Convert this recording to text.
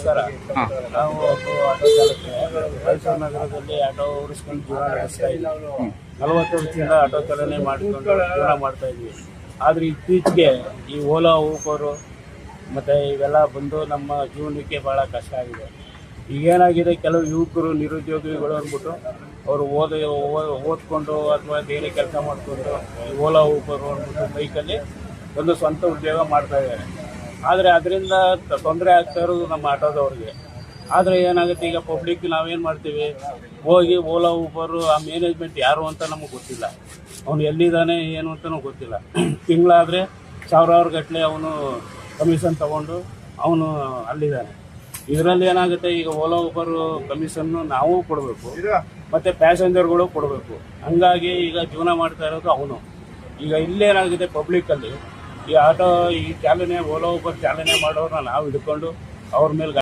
ನಮಸ್ಕಾರ. ನಾವು ಒಬ್ಬ ಆಟೋ ಚಾಲಕ ಮೈಸೂರು ನಗರದಲ್ಲಿ ಆಟೋ ಓಡಿಸ್ಕೊಂಡು ಜೀವನ ನಡೆಸ್ತಾ ಇದ್ದೀವಿ. 40 ವರ್ಷದಿಂದ ಆಟೋ ಚಾಲನೆ ಮಾಡಿಕೊಂಡು ಜೀವನ ಮಾಡ್ತಾ ಇದ್ವಿ. ಆದರೆ ಇತ್ತೀಚೆಗೆ ಈ ಓಲಾ ಊಬರು ಮತ್ತು ಇವೆಲ್ಲ ಬಂದು ನಮ್ಮ ಜೀವನಕ್ಕೆ ಭಾಳ ಕಷ್ಟ ಆಗಿದೆ. ಈಗೇನಾಗಿದೆ, ಕೆಲವು ಯುವಕರು ನಿರುದ್ಯೋಗಿಗಳು ಅಂದ್ಬಿಟ್ಟು ಅವರು ಓದ್ಕೊಂಡು ಅಥವಾ ಬೇರೆ ಕೆಲಸ ಮಾಡಿಕೊಂಡು ಓಲಾ ಊಬರು ಅಂದ್ಬಿಟ್ಟು ಬೈಕಲ್ಲಿ ಒಂದು ಸ್ವಂತ ಉದ್ಯೋಗ ಮಾಡ್ತಾ ಇದ್ದಾರೆ. ಆದರೆ ಅದರಿಂದ ತೊಂದರೆ ಆಗ್ತಾ ಇರೋದು ನಮ್ಮ ಆಟೋದವ್ರಿಗೆ. ಆದರೆ ಏನಾಗುತ್ತೆ, ಈಗ ಪಬ್ಲಿಕ್ ನಾವೇನು ಮಾಡ್ತೀವಿ, ಹೋಗಿ ಓಲಾ ಊಬರು ಆ ಮ್ಯಾನೇಜ್ಮೆಂಟ್ ಯಾರು ಅಂತ ನಮಗೆ ಗೊತ್ತಿಲ್ಲ, ಅವನು ಎಲ್ಲಿದ್ದಾನೆ ಏನು ಅಂತಲೂ ಗೊತ್ತಿಲ್ಲ. ತಿಂಗಳಾದರೆ ಸಾವಿರಾರು ಗಟ್ಟಲೆ ಅವನು ಕಮಿಷನ್ ತಗೊಂಡು ಅವನು ಅಲ್ಲಿದ್ದಾನೆ. ಇದರಲ್ಲಿ ಏನಾಗುತ್ತೆ, ಈಗ ಓಲಾ ಊಬರು ಕಮಿಷನ್ನು ನಾವು ಕೊಡಬೇಕು ಮತ್ತು ಪ್ಯಾಸೆಂಜರ್ಗಳು ಕೊಡಬೇಕು. ಹಂಗಾಗಿ ಈಗ ಜೀವನ ಮಾಡ್ತಾ ಇರೋದು ಅವನು. ಈಗ ಇಲ್ಲೇನಾಗಿದೆ, ಪಬ್ಲಿಕ್ಕಲ್ಲಿ ಈ ಆಟೋ ಈ ಚಾಲನೆ ಓಲಾ ಊಬರ್ ಚಾಲನೆ ಮಾಡೋರನ್ನ ನಾವು ಹಿಡ್ಕೊಂಡು ಅವ್ರ ಮೇಲೆ